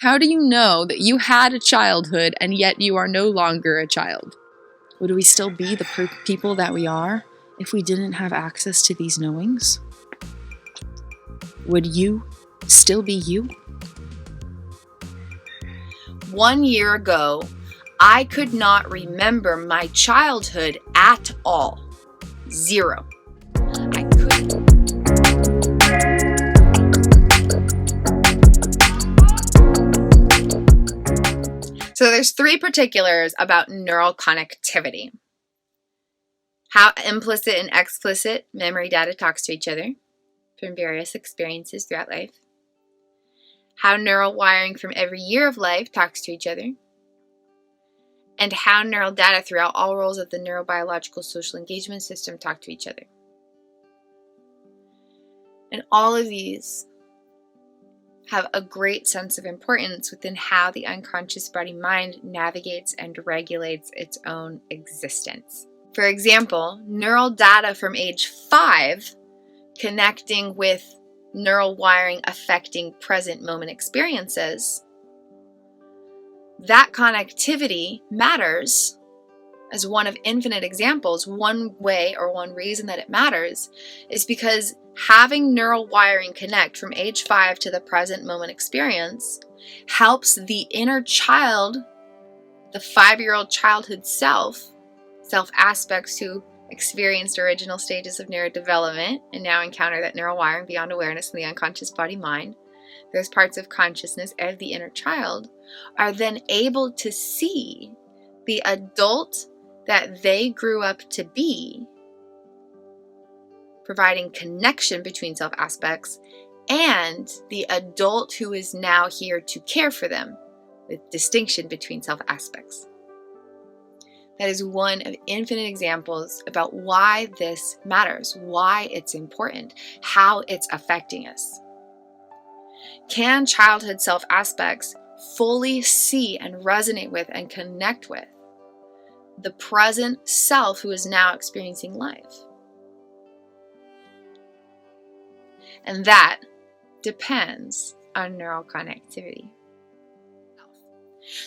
How do you know that you had a childhood and yet you are no longer a child? Would we still be the people that we are if we didn't have access to these knowings? Would you still be you? 1 year ago, I could not remember my childhood at all. 0. I couldn't. So there's 3 particulars about neural connectivity. How implicit and explicit memory data talks to each other from various experiences throughout life. How neural wiring from every year of life talks to each other. And how neural data throughout all roles of the neurobiological social engagement system talk to each other. And all of these have a great sense of importance within how the unconscious body-mind navigates and regulates its own existence. For example, neural data from age 5 connecting with neural wiring affecting present moment experiences, that connectivity matters as one of infinite examples. One way or one reason that it matters is because having neural wiring connect from age 5 to the present moment experience helps the inner child, the 5-year-old childhood self aspects who experienced original stages of neurodevelopment and now encounter that neural wiring beyond awareness in the unconscious body-mind, those parts of consciousness of the inner child, are then able to see the adult that they grew up to be, providing connection between self aspects, and the adult who is now here to care for them, with distinction between self aspects. That is one of infinite examples about why this matters, why it's important, how it's affecting us. Can childhood self aspects fully see and resonate with and connect with the present self who is now experiencing life? And that depends on neural connectivity.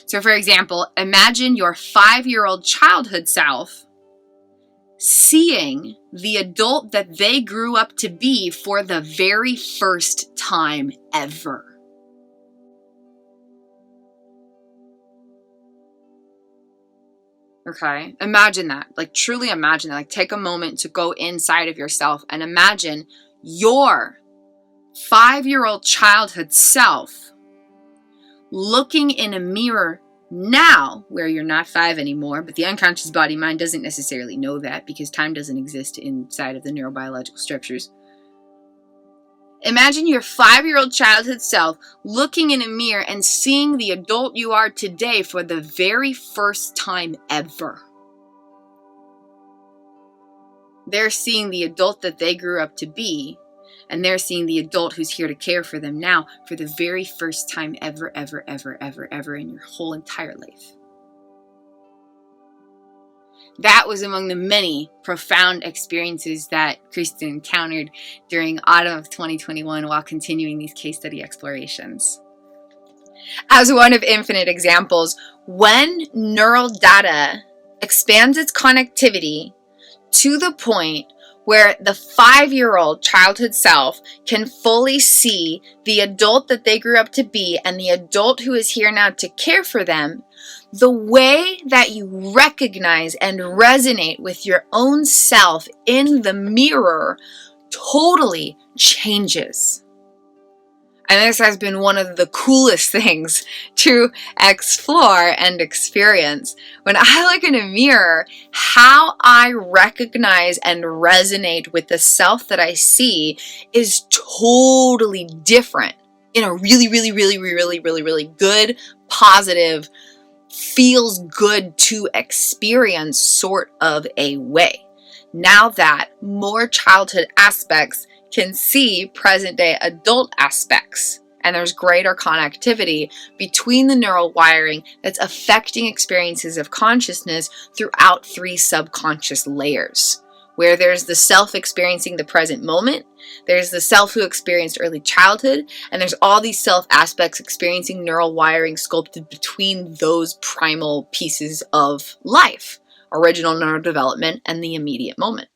So for example, imagine your 5-year-old childhood self seeing the adult that they grew up to be for the very first time ever. Okay, imagine that. Like, truly imagine that. Like, take a moment to go inside of yourself and imagine your 5-year-old childhood self looking in a mirror now, where you're not 5 anymore, but the unconscious body-mind doesn't necessarily know that because time doesn't exist inside of the neurobiological structures. Imagine your 5-year-old childhood self looking in a mirror and seeing the adult you are today for the very first time ever. They're seeing the adult that they grew up to be, and they're seeing the adult who's here to care for them now for the very first time ever in your whole entire life. That was among the many profound experiences that Kristen encountered during autumn of 2021 while continuing these case study explorations. As one of infinite examples, when neural data expands its connectivity to the point where the 5-year-old childhood self can fully see the adult that they grew up to be and the adult who is here now to care for them, the way that you recognize and resonate with your own self in the mirror totally changes. And this has been one of the coolest things to explore and experience. When I look in a mirror, how I recognize and resonate with the self that I see is totally different in a really good, positive, feels good to experience sort of a way. Now that more childhood aspects can see present day adult aspects, and there's greater connectivity between the neural wiring that's affecting experiences of consciousness throughout 3 subconscious layers. where there's the self experiencing the present moment, there's the self who experienced early childhood, and there's all these self aspects experiencing neural wiring sculpted between those primal pieces of life, original neurodevelopment and the immediate moment.